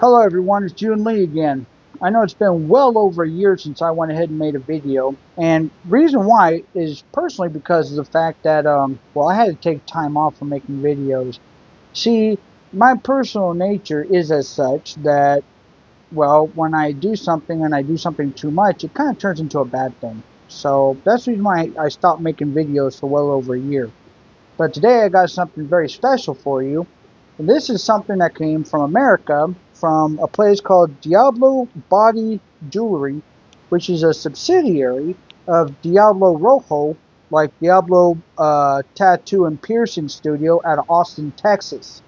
Hello everyone, it's June Lee again. I know it's been well over a year since I went ahead and made a video, and reason why is personally because of the fact that well, I had to take time off from making videos. See, my personal nature is as such that, well, when I do something and I do something too much, it kind of turns into a bad thing. So that's the reason why I stopped making videos for well over a year. But today I got something very special for you. And this is something that came from America, from a place called Diablo Body Jewelry, which is a subsidiary of Diablo Rojo, like Diablo Tattoo and Piercing Studio out of Austin, Texas.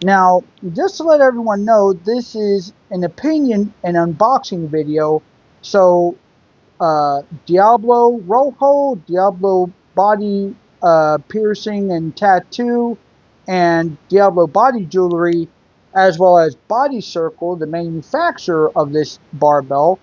Now, just to let everyone know, this is an opinion and unboxing video. So Diablo Rojo, Diablo Body Piercing and Tattoo, and Diablo Body Jewelry, as well as Body Circle, the manufacturer of this barbell.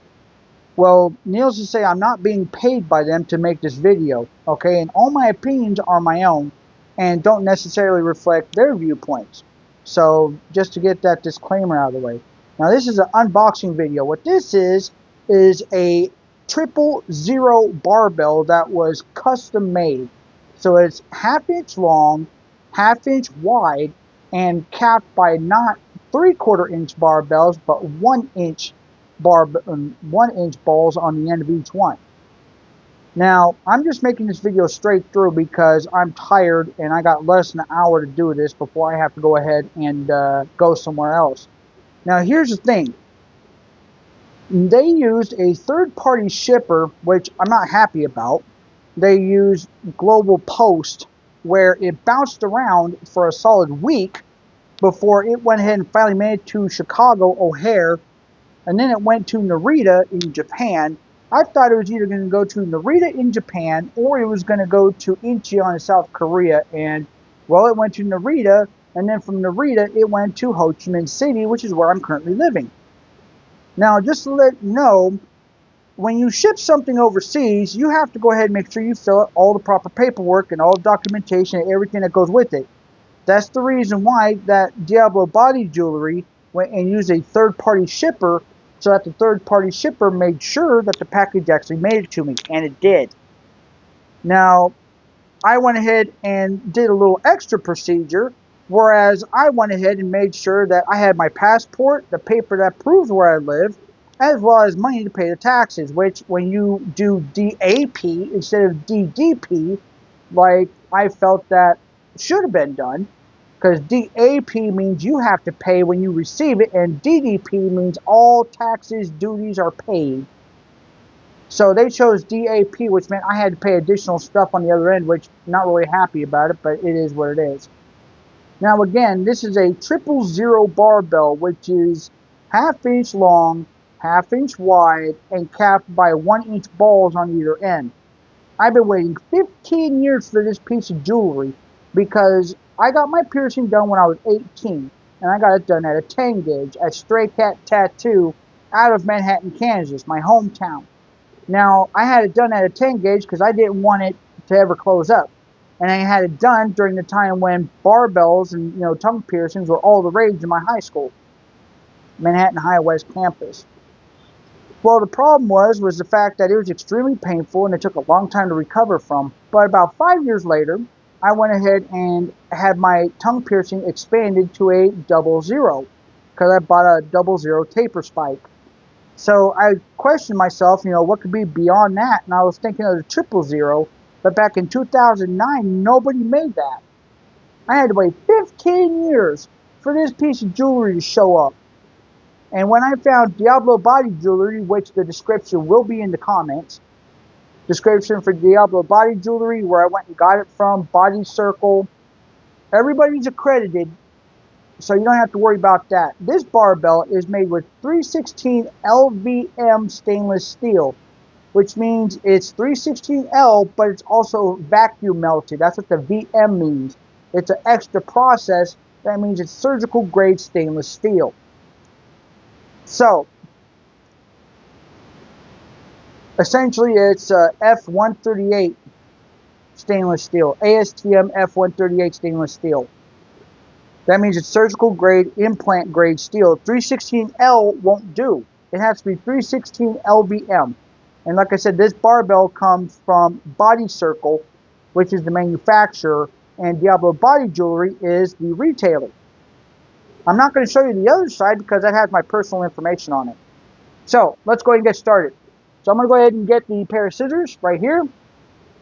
Well, needless to say, I'm not being paid by them to make this video, okay? And all my opinions are my own and don't necessarily reflect their viewpoints. So, just to get that disclaimer out of the way. Now, this is an unboxing video. What this is a 000 barbell that was custom made. So, it's ½ inch long, ½ inch wide, and capped by not 3/4 inch barbells, but 1 inch 1 inch balls on the end of each one. Now, I'm just making this video straight through because I'm tired and I got less than an hour to do this before I have to go ahead and go somewhere else. Now, here's the thing. They used a third-party shipper, which I'm not happy about. They used GlobalPost, where it bounced around for a solid week before it went ahead and finally made it to Chicago O'Hare, and then it went to Narita in Japan. I thought it was either going to go to Narita in Japan or it was going to go to Incheon in South Korea. And, well, it went to Narita, and then from Narita it went to Ho Chi Minh City, which is where I'm currently living. Now, just to let you know, when you ship something overseas, you have to go ahead and make sure you fill out all the proper paperwork and all the documentation and everything that goes with it. That's the reason why that Diablo Body Jewelry went and used a third-party shipper, so that the third-party shipper made sure that the package actually made it to me, and it did. Now, I went ahead and did a little extra procedure, whereas I went ahead and made sure that I had my passport, the paper that proves where I live, as well as money to pay the taxes, which when you do DAP instead of DDP, like I felt that should have been done, because DAP means you have to pay when you receive it, and DDP means all taxes, duties are paid. So they chose DAP, which meant I had to pay additional stuff on the other end, which I'm not really happy about it, but it is what it is. Now again, this is a 000 barbell, which is ½ inch long, ½ inch wide, and capped by 1 inch balls on either end. I've been waiting 15 years for this piece of jewelry because I got my piercing done when I was 18, and I got it done at a 10 gauge at Stray Cat Tattoo out of Manhattan, Kansas, my hometown. Now, I had it done at a 10 gauge because I didn't want it to ever close up. And I had it done during the time when barbells and, tongue piercings were all the rage in my high school, Manhattan High West campus. Well, the problem was the fact that it was extremely painful and it took a long time to recover from. But about 5 years later, I went ahead and had my tongue piercing expanded to a 00 because I bought a 00 taper spike. So I questioned myself, what could be beyond that? And I was thinking of the 000, but back in 2009, nobody made that. I had to wait 15 years for this piece of jewelry to show up. And when I found Diablo Body Jewelry, which the description will be in the comments, description for Diablo Body Jewelry, where I went and got it from, Body Circle, everybody's accredited, so you don't have to worry about that. This barbell is made with 316 LVM stainless steel, which means it's 316L, but it's also vacuum melted. That's what the VM means. It's an extra process. That means it's surgical grade stainless steel. So, essentially it's F138 stainless steel. ASTM F138 stainless steel. That means it's surgical grade, implant grade steel. 316L won't do. It has to be 316 LVM. And like I said, this barbell comes from Body Circle, which is the manufacturer, and Diablo Body Jewelry is the retailer. I'm not going to show you the other side because that has my personal information on it. So let's go ahead and get started. So I'm going to go ahead and get the pair of scissors right here,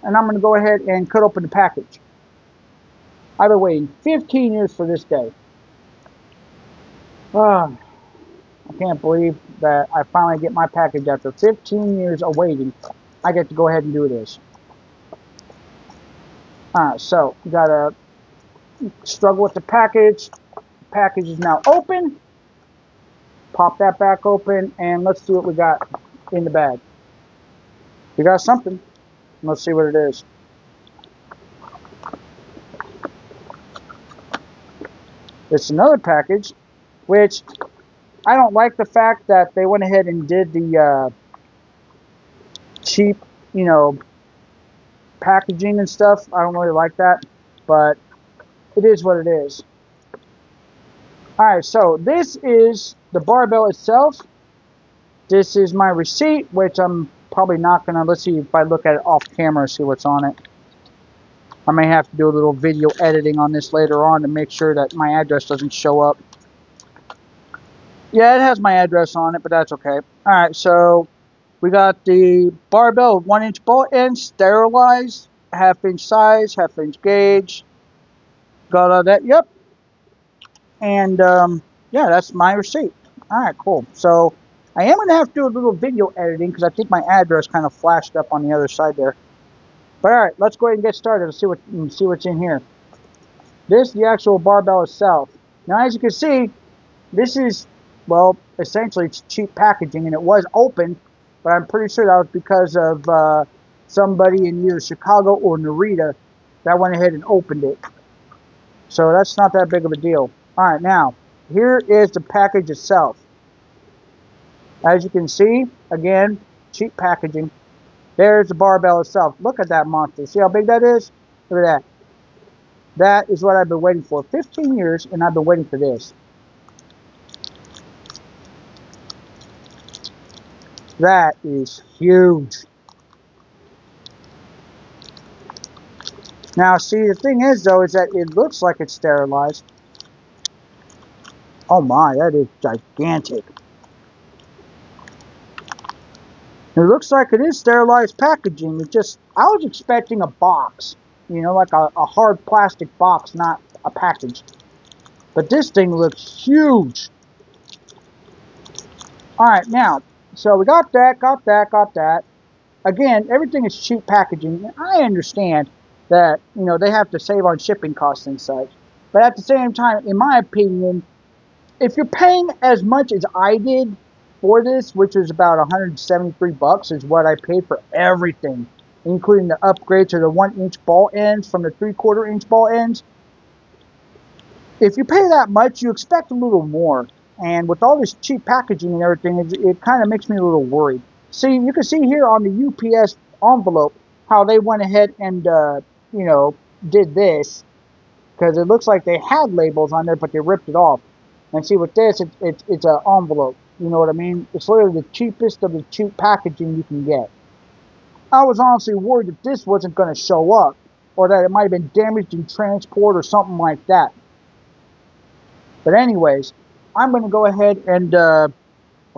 and I'm going to go ahead and cut open the package. I've been waiting 15 years for this day. I can't believe that I finally get my package after 15 years of waiting. I get to go ahead and do this. Alright, so we gotta struggle with the package. The package is now open. Pop that back open and let's see what we got in the bag. We got something. Let's see what it is. It's another package, which I don't like the fact that they went ahead and did the cheap, packaging and stuff. I don't really like that, but it is what it is. Alright, so this is the barbell itself. This is my receipt, which I'm probably not going to, let's see if I look at it off camera, see what's on it. I may have to do a little video editing on this later on to make sure that my address doesn't show up. Yeah, it has my address on it, but that's okay. Alright, so we got the barbell, 1-inch bolt end, sterilized, half-inch size, half-inch gauge. Got all that, yep. And, yeah, that's my receipt. Alright, cool. So, I am going to have to do a little video editing because I think my address kind of flashed up on the other side there. But alright, let's go ahead and get started and see what's in here. This is the actual barbell itself. Now, as you can see, this is, well, essentially it's cheap packaging, and it was open, but I'm pretty sure that was because of somebody in either Chicago or Narita that went ahead and opened it. So that's not that big of a deal. Alright, now, here is the package itself. As you can see, again, cheap packaging. There's the barbell itself. Look at that monster. See how big that is? Look at that. That is what I've been waiting for. 15 years, and I've been waiting for this. That is huge. Now, see, the thing is, though, is that it looks like it's sterilized. Oh my, that is gigantic. It looks like it is sterilized packaging. It just, I was expecting a box, like a hard plastic box, not a package. But this thing looks huge. Alright, now, so we got that. Again, everything is cheap packaging. I understand that, they have to save on shipping costs and such. But at the same time, in my opinion, if you're paying as much as I did for this, which was about 173 bucks, is what I paid for everything, including the upgrade to the 1-inch ball ends from the 3/4-inch ball ends. If you pay that much, you expect a little more. And with all this cheap packaging and everything, it kind of makes me a little worried. See, you can see here on the UPS envelope how they went ahead and, did this. Because it looks like they had labels on there, but they ripped it off. And see, with this, it's an envelope. You know what I mean? It's literally the cheapest of the cheap packaging you can get. I was honestly worried that this wasn't going to show up, or that it might have been damaged in transport or something like that. But anyways, I'm going to go ahead and, well,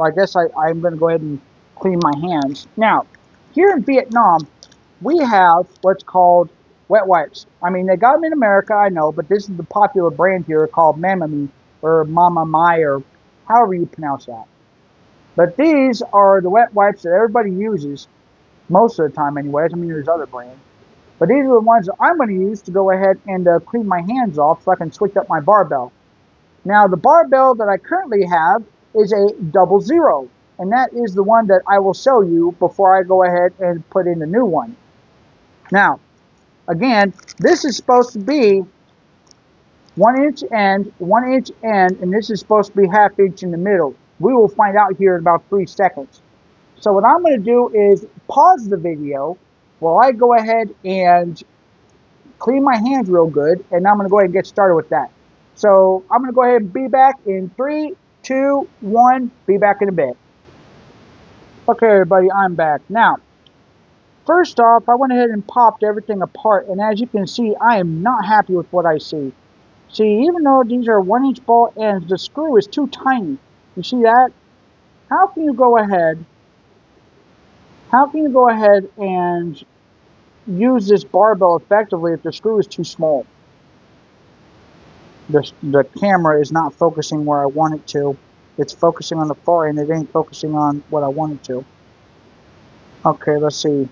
I guess I'm going to go ahead and clean my hands. Now, here in Vietnam, we have what's called wet wipes. I mean, they got them in America, I know, but this is the popular brand here called Mamami, or Mama Mai, or however you pronounce that. But these are the wet wipes that everybody uses, most of the time anyways. I mean, there's other brands. But these are the ones that I'm going to use to go ahead and clean my hands off so I can switch up my barbell. Now, the barbell that I currently have is a 00, and that is the one that I will show you before I go ahead and put in the new one. Now, again, this is supposed to be 1-inch end, 1-inch end, and this is supposed to be ½ inch in the middle. We will find out here in about 3 seconds. So what I'm going to do is pause the video while I go ahead and clean my hands real good, and I'm going to go ahead and get started with that. So I'm going to go ahead and be back in 3, 2, 1. Be back in a bit. Okay, everybody, I'm back. Now, first off, I went ahead and popped everything apart, and as you can see, I am not happy with what I see. See, even though these are 1-inch ball ends, the screw is too tiny. You see that? How can you go ahead and use this barbell effectively if the screw is too small? The camera is not focusing where I want it to. It's focusing on the far end. It ain't focusing on what I want it to. Okay, let's see.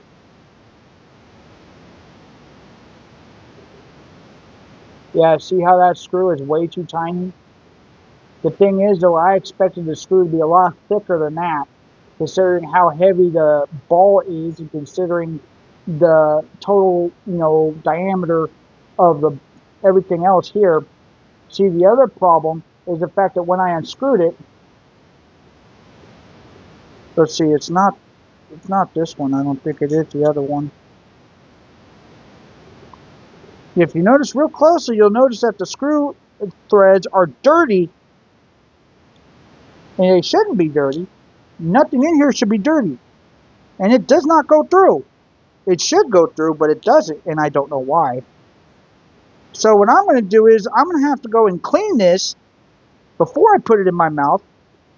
Yeah, see how that screw is way too tiny? The thing is, though, I expected the screw to be a lot thicker than that, considering how heavy the ball is and considering the total, diameter of the everything else here. See, the other problem is the fact that when I unscrewed it, let's see, it's not this one. I don't think it is the other one. If you notice real closely, you'll notice that the screw threads are dirty, and they shouldn't be dirty. Nothing in here should be dirty, and it does not go through. It should go through, but it doesn't, and I don't know why. So what I'm going to do is I'm going to have to go and clean this before I put it in my mouth,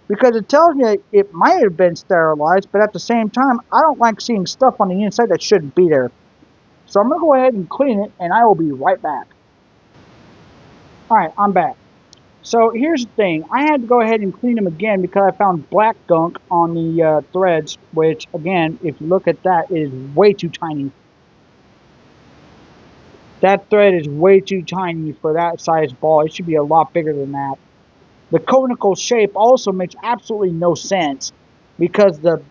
because it tells me it might have been sterilized, but at the same time, I don't like seeing stuff on the inside that shouldn't be there. So I'm going to go ahead and clean it, and I will be right back. Alright, I'm back. So here's the thing. I had to go ahead and clean them again because I found black gunk on the threads, which, again, if you look at that, is way too tiny. That thread is way too tiny for that size ball. It should be a lot bigger than that. The conical shape also makes absolutely no sense because the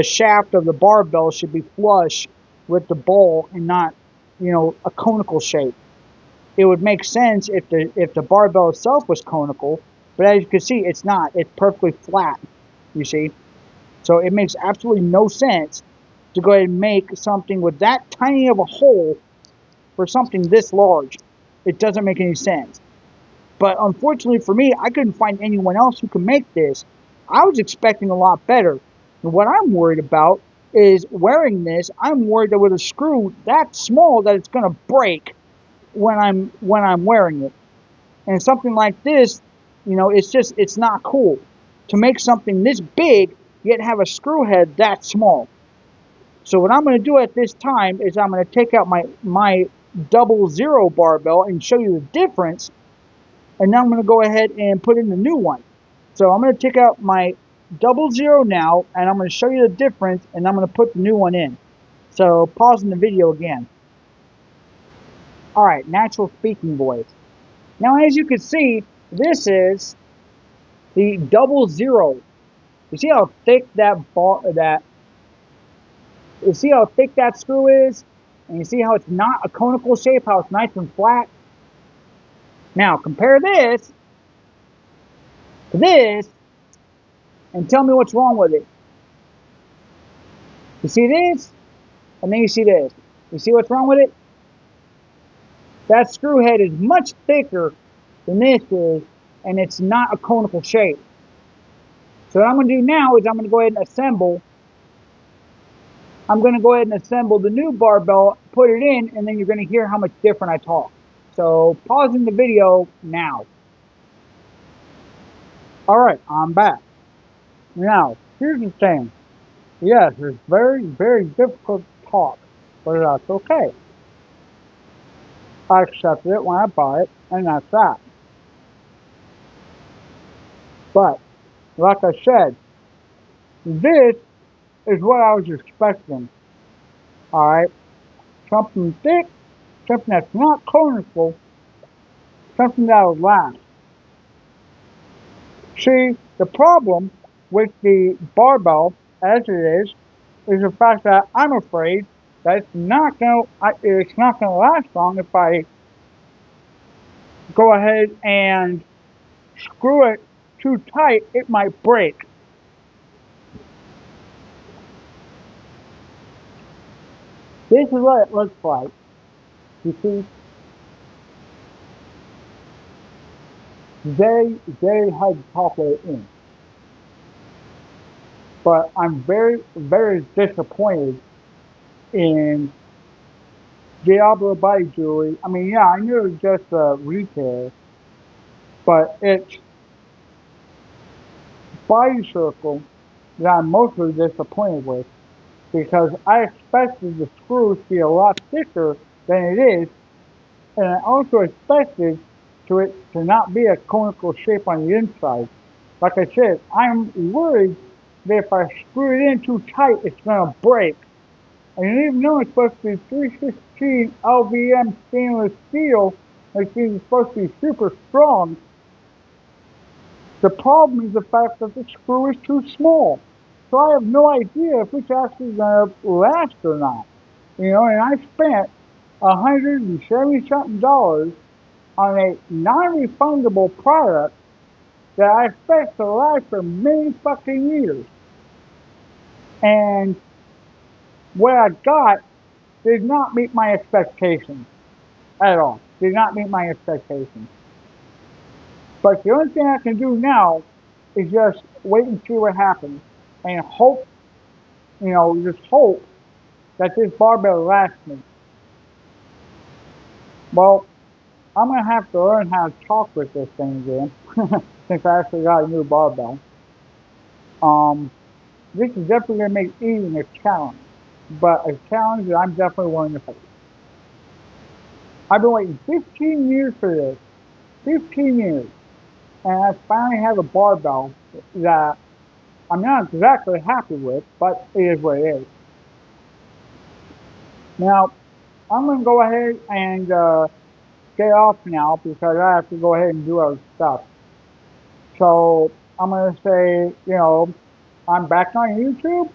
shaft of the barbell should be flush with the ball and not, a conical shape. It would make sense if the barbell itself was conical, but as you can see, it's not. It's perfectly flat, you see. So it makes absolutely no sense to go ahead and make something with that tiny of a hole for something this large. It doesn't make any sense. But unfortunately for me, I couldn't find anyone else who could make this. I was expecting a lot better. And what I'm worried about is wearing this. I'm worried that with a screw that small that it's going to break when I'm wearing it. And something like this, it's not cool to make something this big yet have a screw head that small. So what I'm going to do at this time is I'm going to take out my 00 barbell and show you the difference. And now I'm going to go ahead and put in the new one. So I'm going to take out my 00 now, and I'm going to show you the difference, and I'm going to put the new one in. So pausing the video again. Alright, natural speaking voice. Now as you can see, this is the 00. You see how thick you see how thick that screw is? And you see how it's not a conical shape, how it's nice and flat? Now compare this to this and tell me what's wrong with it. You see this? And then you see this. You see what's wrong with it? That screw head is much thicker than this is, and it's not a conical shape. So what I'm going to do now is I'm going to go ahead and assemble. I'm going to go ahead and assemble the new barbell, put it in, and then you're going to hear how much different I talk. So pausing the video now. Alright, I'm back. Now, here's the thing. Yes, it's very, very difficult to talk, but that's okay. I accepted it when I bought it, and that's that. But, like I said, this is what I was expecting. Alright? Something thick, something that's not conical, something that will last. See, the problem with the barbell, as it is the fact that I'm afraid that it's not going to last long if I go ahead and screw it too tight. It might break. This is what it looks like. You see? they had to talk it in. But I'm very disappointed in Diablo body jewelry. I mean, yeah, I knew it was just retail, but it's body circle that I'm mostly disappointed with because I expected the screws to be a lot thicker than it is, and I also expected it to not be a conical shape on the inside. Like I said, I'm worried that if I screw it in too tight, it's going to break. And even though it's supposed to be 316 LVM stainless steel, like it's supposed to be super strong, the problem is the fact that the screw is too small. So I have no idea if it's actually going to last or not. You know, and I spent $170 something on a non-refundable product that I expect to last for many fucking years. And what I got did not meet my expectations at all. Did not meet my expectations. But the only thing I can do now is just wait and see what happens and hope, just hope that this barbell lasts me. Well, I'm going to have to learn how to talk with this thing again since I actually got a new barbell. Um, this is definitely going to make eating a challenge, but a challenge that I'm definitely willing to face. I've been waiting 15 years for this, 15 years, and I finally have a barbell that I'm not exactly happy with, but it is what it is. Now, I'm going to go ahead and get off now because I have to go ahead and do other stuff. So I'm going to say, I'm back on YouTube,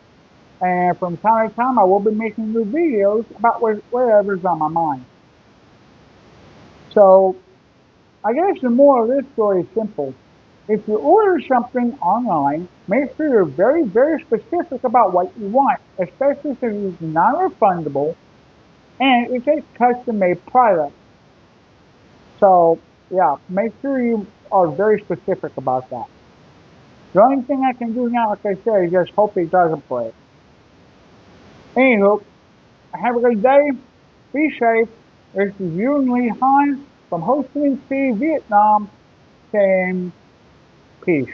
and from time to time, I will be making new videos about whatever's on my mind. So I guess the moral of this story is simple. If you order something online, make sure you're very specific about what you want, especially since it's non-refundable and it's a custom-made product. So, yeah, make sure you are very specific about that. The only thing I can do now, like I said, is just hope it doesn't break. Anywho, have a good day. Be safe. This is Yun Lee Han from Ho Chi Minh City, Vietnam, saying peace.